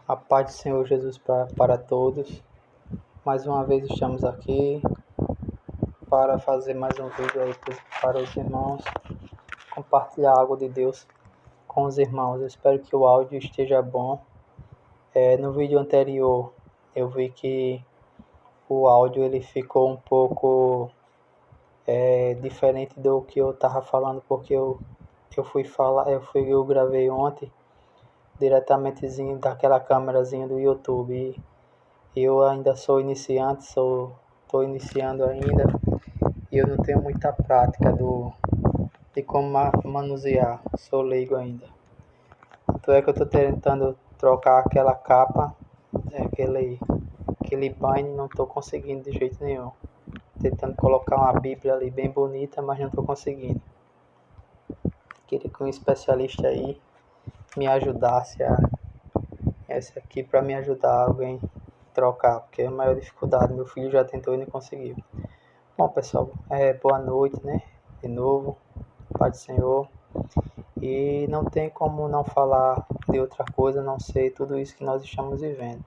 A paz do Senhor Jesus para todos. Mais uma vez estamos aqui para fazer mais um vídeo aí para os irmãos, compartilhar algo de Deus com os irmãos. Eu espero que o áudio esteja bom. No vídeo anterior eu vi que o áudio ele ficou um pouco diferente do que eu estava falando, porque eu gravei ontem diretamente daquela câmerazinha do YouTube. Eu ainda sou iniciante, estou iniciando ainda e eu não tenho muita prática de como manusear, sou leigo ainda. Tanto é que eu estou tentando trocar aquela capa, aquele bind, não estou conseguindo de jeito nenhum. Tentando colocar uma Bíblia ali bem bonita, mas não estou conseguindo. Queria que um especialista aí me ajudasse essa aqui para me ajudar alguém trocar, porque é a maior dificuldade. Meu filho já tentou e não conseguiu. Bom, pessoal, boa noite, né? De novo, Pai do Senhor. E não tem como não falar de outra coisa, a não ser tudo isso que nós estamos vivendo.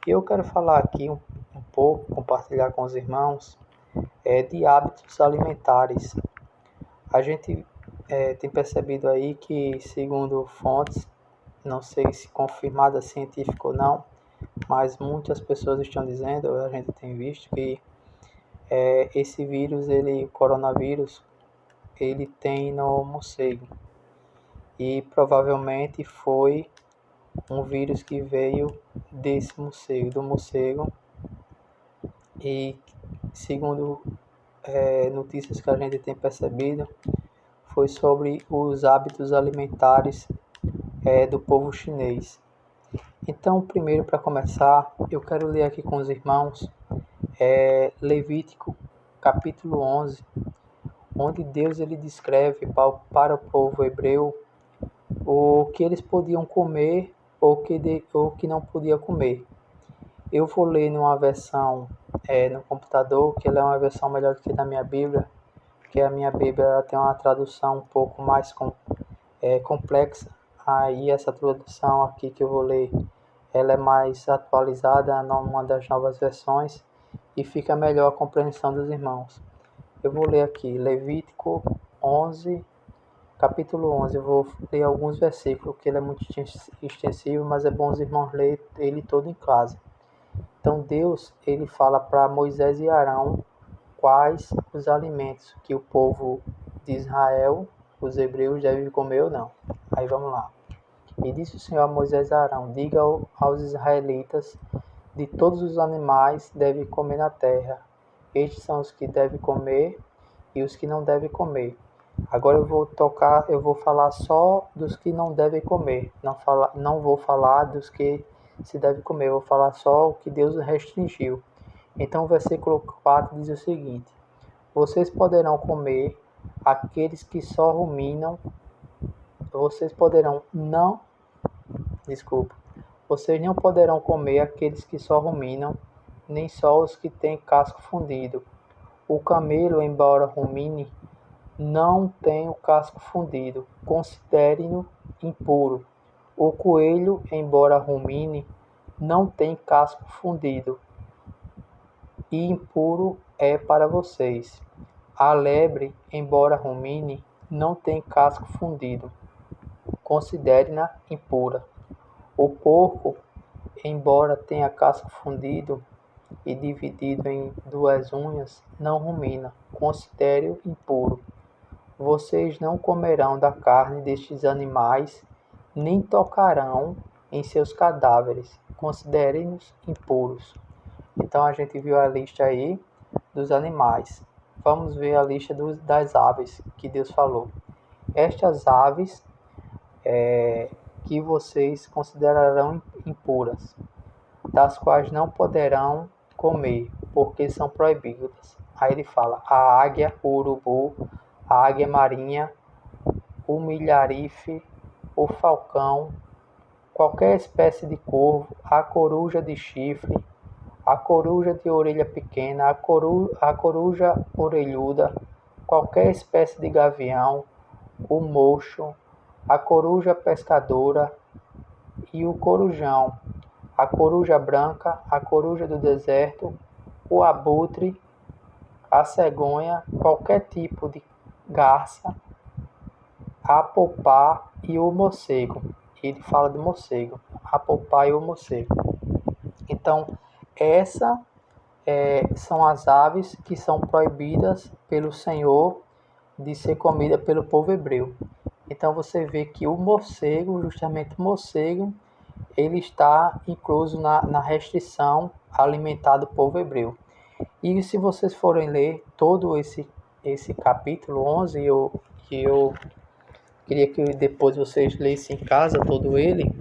E eu quero falar aqui um pouco, compartilhar com os irmãos, de hábitos alimentares. A gente tem percebido aí que, segundo fontes, não sei se confirmada científica ou não, mas muitas pessoas estão dizendo, a gente tem visto que esse vírus, o coronavírus, ele tem no morcego. E provavelmente foi um vírus que veio desse morcego, do morcego. E segundo notícias que a gente tem percebido, foi sobre os hábitos alimentares do povo chinês. Então, primeiro, para começar, eu quero ler aqui com os irmãos Levítico, capítulo 11, onde Deus ele descreve para o povo hebreu o que eles podiam comer ou que não podiam comer. Eu vou ler numa versão no computador, que ela é uma versão melhor do que na minha Bíblia, porque a minha Bíblia ela tem uma tradução um pouco mais complexa. Aí essa tradução aqui que eu vou ler, ela é mais atualizada numa das novas versões e fica melhor a compreensão dos irmãos. Eu vou ler aqui Levítico 11, capítulo 11. Eu vou ler alguns versículos, que ele é muito extensivo, mas é bom os irmãos lerem ele todo em casa. Então Deus ele fala para Moisés e Arão quais os alimentos que o povo de Israel, os hebreus, devem comer ou não. Aí vamos lá. E disse o Senhor a Moisés e Arão: diga aos israelitas, de todos os animais devem comer na terra. Estes são os que devem comer e os que não devem comer. Agora eu vou falar só dos que não devem comer. Não vou falar dos que se devem comer. Eu vou falar só o que Deus restringiu. Então o versículo 4 diz o seguinte: vocês poderão comer aqueles que só ruminam. Vocês não poderão comer aqueles que só ruminam, nem só os que têm casco fundido. O camelo, embora rumine, não tem o casco fundido, considere-no impuro. O coelho, embora rumine, não tem casco fundido, e impuro é para vocês. A lebre, embora rumine, não tem casco fundido, considere-na impura. O porco, embora tenha casco fundido e dividido em duas unhas, não rumina, considere-o impuro. Vocês não comerão da carne destes animais, nem tocarão em seus cadáveres, considerem-nos impuros. Então a gente viu a lista aí dos animais. Vamos ver a lista das aves que Deus falou. Estas aves que vocês considerarão impuras, das quais não poderão comer, porque são proibidas. Aí ele fala: a águia, o urubu, a águia marinha, o milharife, o falcão, qualquer espécie de corvo, a coruja de chifre, a coruja de orelha pequena, a coruja orelhuda, qualquer espécie de gavião, o mocho, a coruja pescadora e o corujão, a coruja branca, a coruja do deserto, o abutre, a cegonha, qualquer tipo de garça, a popá e o morcego. Ele fala de morcego, a popá e o morcego. Então, essas são as aves que são proibidas pelo Senhor de ser comida pelo povo hebreu. Então você vê que o morcego, justamente o morcego, ele está incluso na restrição alimentar do povo hebreu. E se vocês forem ler todo esse capítulo 11, eu queria que depois vocês lessem em casa todo ele,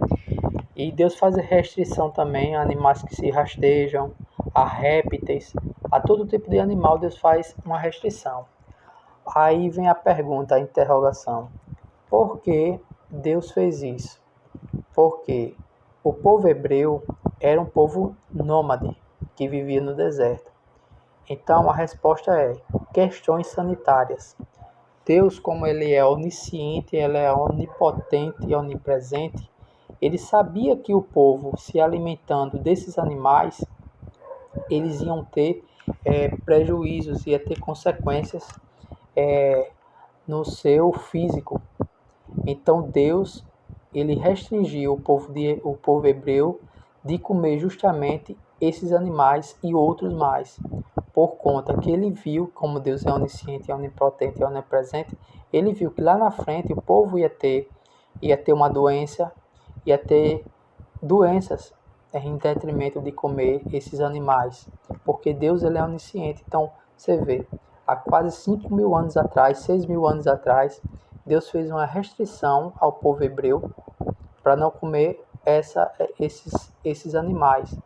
e Deus faz restrição também a animais que se rastejam, a répteis, a todo tipo de animal Deus faz uma restrição. Aí vem a pergunta, a interrogação. Por que Deus fez isso? Porque o povo hebreu era um povo nômade que vivia no deserto. Então a resposta é questões sanitárias. Deus, como ele é onisciente, ele é onipotente e onipresente, ele sabia que o povo, se alimentando desses animais, eles iam ter prejuízos, ia ter consequências no seu físico. Então Deus, ele restringiu o povo hebreu de comer justamente esses animais e outros mais, por conta que ele viu, como Deus é onisciente, onipotente e onipresente, ele viu que lá na frente o povo ia ter uma doença, ia ter doenças em detrimento de comer esses animais, porque Deus ele é onisciente. Então você vê, há quase 5.000 anos atrás, 6.000 anos atrás, Deus fez uma restrição ao povo hebreu para não comer esses animais.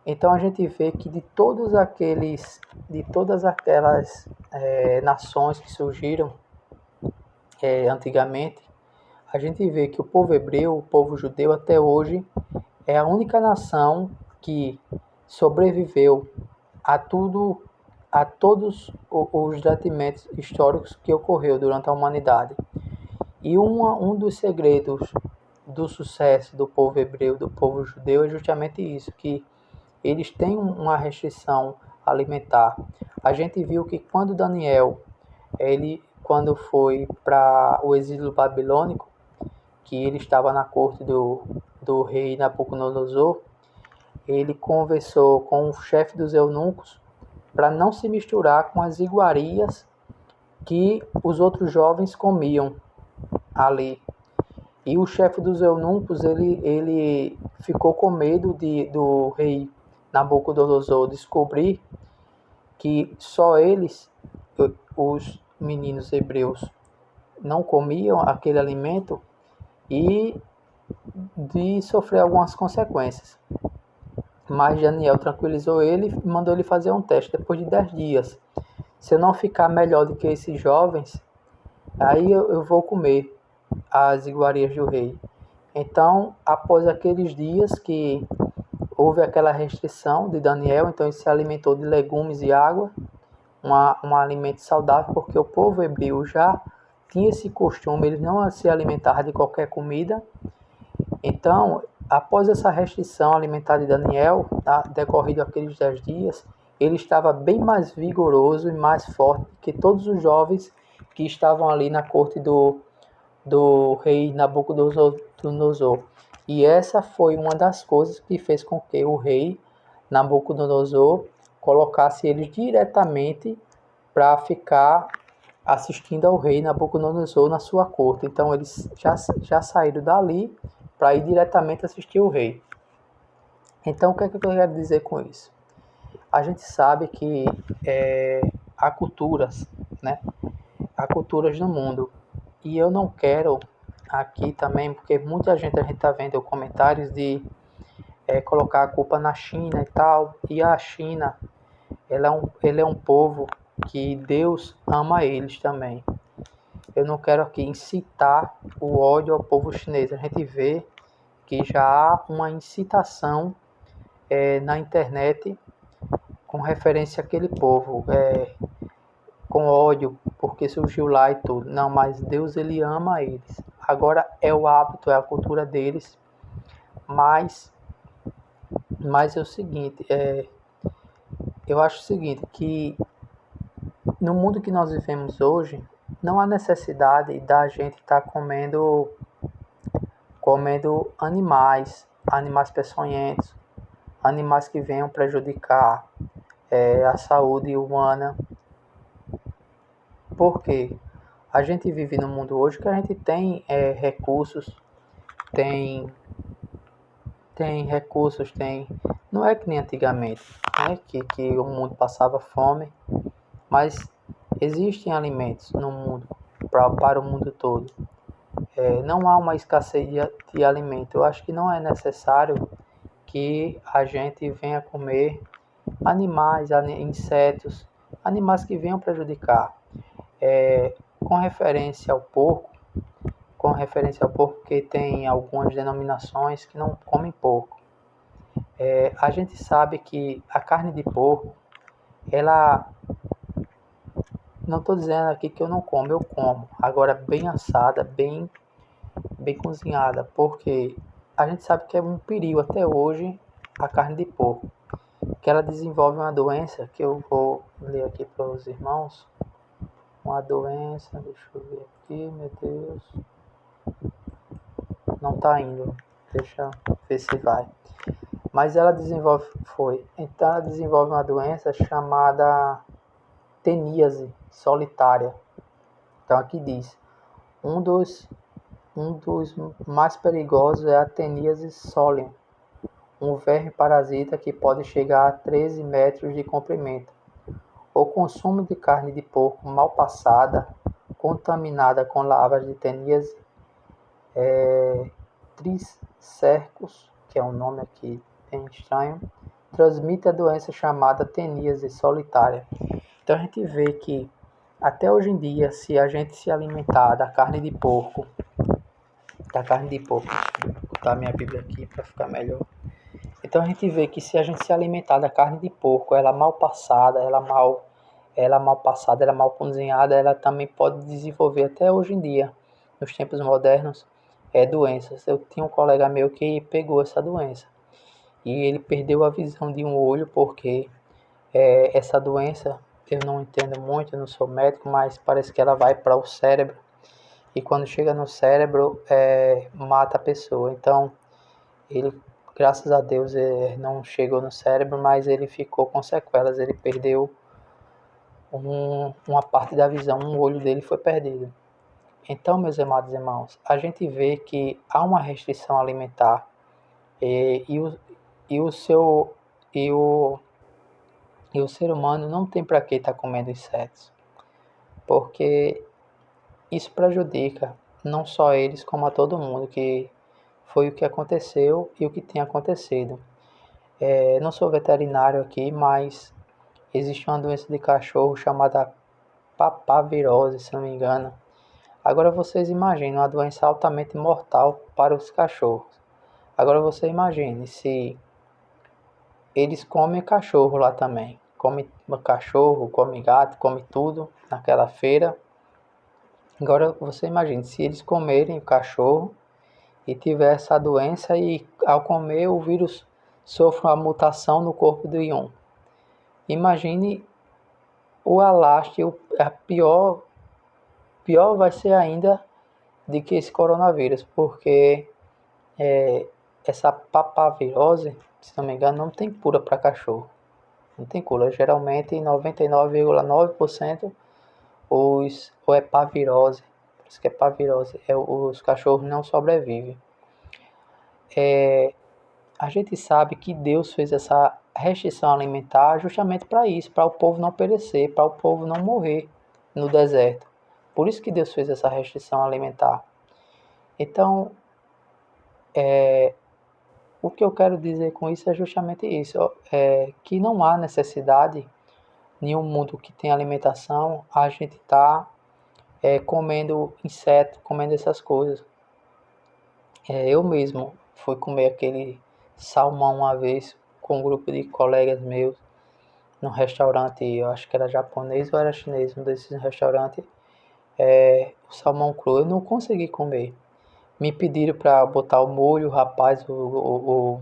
Então a gente vê que de todas aquelas nações que surgiram antigamente, a gente vê que o povo hebreu, o povo judeu até hoje é a única nação que sobreviveu a todos os detimentos históricos que ocorreu durante a humanidade. E um dos segredos do sucesso do povo hebreu, do povo judeu, é justamente isso, que eles têm uma restrição alimentar. A gente viu que quando Daniel, quando foi para o exílio babilônico, que ele estava na corte do rei Nabucodonosor, ele conversou com o chefe dos eunucos para não se misturar com as iguarias que os outros jovens comiam ali. E o chefe dos eunucos, ele ficou com medo do rei Nabucodonosor descobrir que só eles, os meninos hebreus, não comiam aquele alimento e de sofrer algumas consequências. Mas Daniel tranquilizou ele e mandou ele fazer um teste depois de 10 dias. Se eu não ficar melhor do que esses jovens, aí eu vou comer as iguarias do rei. Então, após aqueles dias que houve aquela restrição de Daniel, então ele se alimentou de legumes e água, um alimento saudável, porque o povo hebreu já tinha esse costume, eles não se alimentavam de qualquer comida. Então, após essa restrição alimentar de Daniel, decorrido aqueles 10 dias, ele estava bem mais vigoroso e mais forte que todos os jovens que estavam ali na corte do rei Nabucodonosor. E essa foi uma das coisas que fez com que o rei Nabucodonosor colocasse eles diretamente para ficar assistindo ao rei Nabucodonosor na sua corte. Então eles já saíram dali para ir diretamente assistir o rei. Então o que é que eu quero dizer com isso? A gente sabe que há culturas, né? Há culturas no mundo. E eu não quero aqui também, porque muita gente, a gente está vendo comentários de colocar a culpa na China e tal. E a China, ele é um povo que Deus ama eles também. Eu não quero aqui incitar o ódio ao povo chinês. A gente vê que já há uma incitação na internet com referência àquele povo, com ódio, porque surgiu lá e tudo. Não, mas Deus ele ama eles. Agora é o hábito, é a cultura deles Mas é o seguinte, eu acho o seguinte, que no mundo que nós vivemos hoje, não há necessidade da gente estar comendo animais peçonhentos, animais que venham prejudicar a saúde humana. Por quê? A gente vive no mundo hoje que a gente tem recursos, tem não é que nem antigamente, né? Que o mundo passava fome, mas existem alimentos no mundo, para o mundo todo. Não há uma escassez de alimento. Eu acho que não é necessário que a gente venha comer insetos, animais que venham prejudicar. Com referência ao porco, que tem algumas denominações que não comem porco. A gente sabe que a carne de porco, ela, não estou dizendo aqui que eu não como, eu como. Agora, bem assada, bem cozinhada, porque a gente sabe que é um perigo até hoje a carne de porco, que ela desenvolve uma doença que eu vou ler aqui para os irmãos. Uma doença, deixa eu ver aqui, meu Deus, não está indo, deixa eu ver se vai. Mas então ela desenvolve uma doença chamada teníase solitária. Então aqui diz, um dos mais perigosos é a teníase solium, um verme parasita que pode chegar a 13 metros de comprimento. O consumo de carne de porco mal passada, contaminada com larvas de teníase tricercos, que é um nome aqui bem estranho, transmite a doença chamada teníase solitária. Então a gente vê que até hoje em dia, se a gente se alimentar da carne de porco, vou botar minha Bíblia aqui para ficar melhor. Então a gente vê que se a gente se alimentar da carne de porco, ela mal passada, ela mal cozinhada, ela também pode desenvolver até hoje em dia, nos tempos modernos, doenças. Eu tinha um colega meu que pegou essa doença e ele perdeu a visão de um olho porque essa doença, eu não entendo muito, eu não sou médico, mas parece que ela vai para o cérebro e quando chega no cérebro mata a pessoa. Então ele, graças a Deus, não chegou no cérebro, mas ele ficou com sequelas, ele perdeu uma parte da visão, um olho dele foi perdido. Então, meus amados irmãos, a gente vê que há uma restrição alimentar e o ser humano não tem para que estar comendo insetos, porque isso prejudica não só eles, como a todo mundo, que foi o que aconteceu e o que tem acontecido. Não sou veterinário aqui, mas existe uma doença de cachorro chamada papavirose, se não me engano. Agora vocês imaginem uma doença altamente mortal para os cachorros. Agora você imagine se eles comem cachorro lá também. Come cachorro, come gato, come tudo naquela feira. Agora você imagine se eles comerem o cachorro e tiver essa doença e ao comer o vírus sofre uma mutação no corpo do um. Imagine o alastre, a pior vai ser ainda de que esse coronavírus, porque essa papavirose, se não me engano, não tem cura para cachorro. Não tem cura. Geralmente, 99,9% ou é pavirose. Por isso que é pavirose. Os cachorros não sobrevivem. A gente sabe que Deus fez essa restrição alimentar justamente para isso, para o povo não perecer, para o povo não morrer no deserto. Por isso que Deus fez essa restrição alimentar. Então, o que eu quero dizer com isso é justamente isso, que não há necessidade, em um mundo que tem alimentação, a gente tá comendo inseto, comendo essas coisas. Eu mesmo fui comer aquele salmão uma vez com um grupo de colegas meus num restaurante, eu acho que era japonês ou era chinês, um desses restaurantes, o salmão cru, eu não consegui comer. Me pediram para botar o molho, o rapaz, o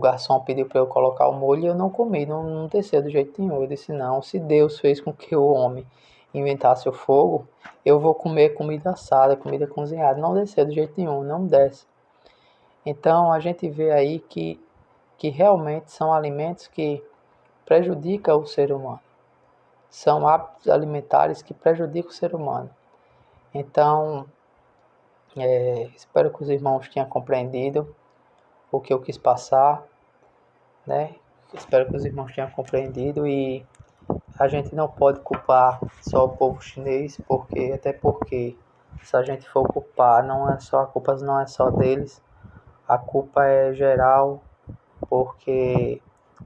garçom pediu para eu colocar o molho e eu não comi, não desceu do jeito nenhum. Eu disse, não, se Deus fez com que o homem inventasse o fogo, eu vou comer comida assada, comida cozinhada. Não desceu do jeito nenhum, não desce. Então a gente vê aí que realmente são alimentos que prejudicam o ser humano. São hábitos alimentares que prejudicam o ser humano. Então, espero que os irmãos tenham compreendido o que eu quis passar, né? Espero que os irmãos tenham compreendido e a gente não pode culpar só o povo chinês, até porque se a gente for culpar, a culpa não é só deles, a culpa é geral, porque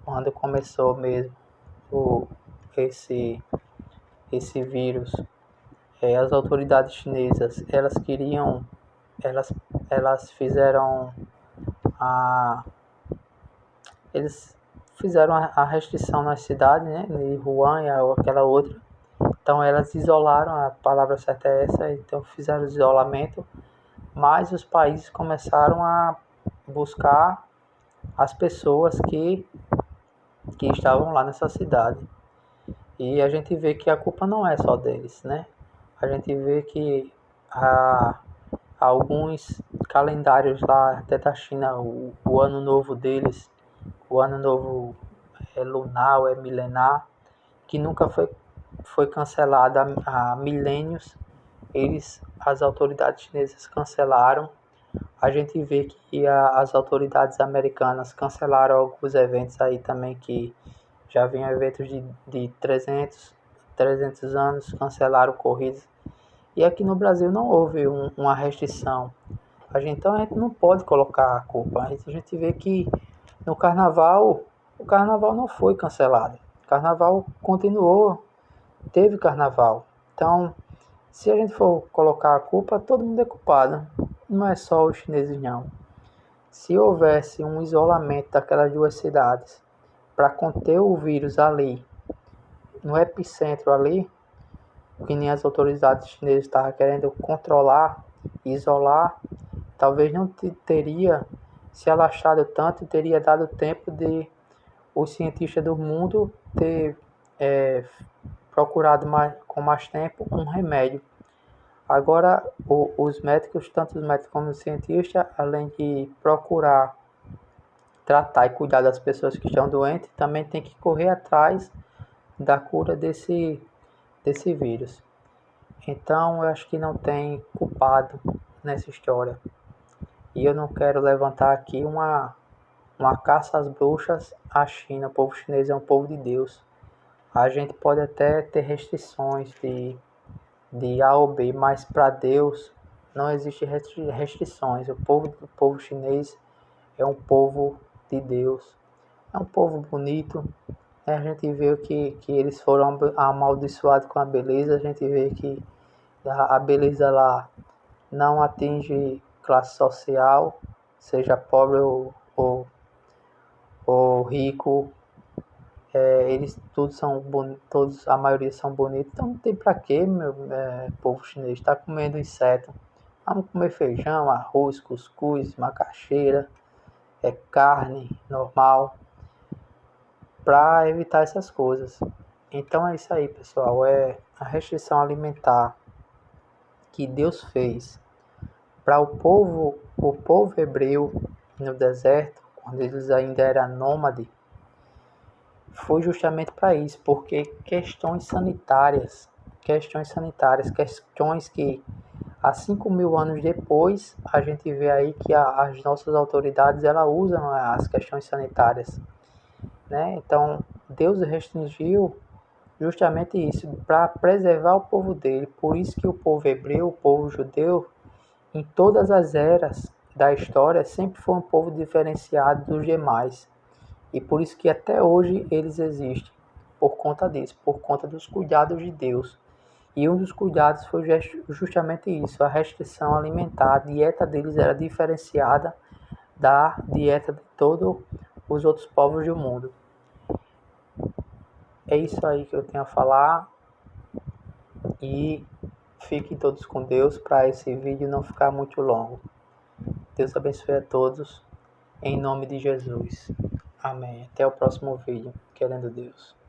quando começou mesmo o, esse, esse vírus, as autoridades chinesas, elas, elas fizeram a eles fizeram a restrição nas cidades, né, de Wuhan e aquela outra. Então elas isolaram, a palavra certa é essa, então fizeram isolamento, mas os países começaram a buscar as pessoas que estavam lá nessa cidade. E a gente vê que a culpa não é só deles, né? A gente vê que há alguns calendários lá, até da China, o ano novo deles, o ano novo é lunar ou é milenar, que nunca foi cancelado há milênios. As autoridades chinesas cancelaram. A gente vê que as autoridades americanas cancelaram alguns eventos aí também, que já vinham eventos de 300 anos, cancelaram corridas. E aqui no Brasil não houve uma restrição. Então a gente não pode colocar a culpa. A gente vê que no carnaval, o carnaval não foi cancelado. O carnaval continuou, teve carnaval. Então, se a gente for colocar a culpa, todo mundo é culpado. Não é só os chineses, não. Se houvesse um isolamento daquelas duas cidades para conter o vírus ali, no epicentro ali, que nem as autoridades chinesas estavam querendo controlar, isolar, talvez não teria se alastrado tanto e teria dado tempo de os cientistas do mundo ter procurado com mais tempo um remédio. Agora, os médicos, tanto os médicos como os cientistas, além de procurar tratar e cuidar das pessoas que estão doentes, também tem que correr atrás da cura desse vírus. Então, eu acho que não tem culpado nessa história. E eu não quero levantar aqui uma caça às bruxas à China. O povo chinês é um povo de Deus. A gente pode até ter restrições de A ou B, mas para Deus não existe restrições. O povo chinês é um povo de Deus. É um povo bonito. A gente vê que eles foram amaldiçoados com a beleza. A gente vê que a beleza lá não atinge classe social, seja pobre ou rico. Eles todos, a maioria são bonitos, então não tem pra que povo chinês tá comendo inseto. Vamos comer feijão, arroz, cuscuz, macaxeira, carne normal, para evitar essas coisas. Então é isso aí, pessoal, é a restrição alimentar que Deus fez para o povo hebreu no deserto, quando eles ainda eram nômades, foi justamente para isso, porque questões sanitárias que há 5.000 anos depois, a gente vê aí que as nossas autoridades elas usam as questões sanitárias, né? Então, Deus restringiu justamente isso, para preservar o povo dele. Por isso que o povo hebreu, o povo judeu, em todas as eras da história, sempre foi um povo diferenciado dos demais. E por isso que até hoje eles existem, por conta disso, por conta dos cuidados de Deus. E um dos cuidados foi justamente isso, a restrição alimentar. A dieta deles era diferenciada da dieta de todos os outros povos do mundo. É isso aí que eu tenho a falar. E fiquem todos com Deus para esse vídeo não ficar muito longo. Deus abençoe a todos, em nome de Jesus. Amém. Até o próximo vídeo, querendo Deus.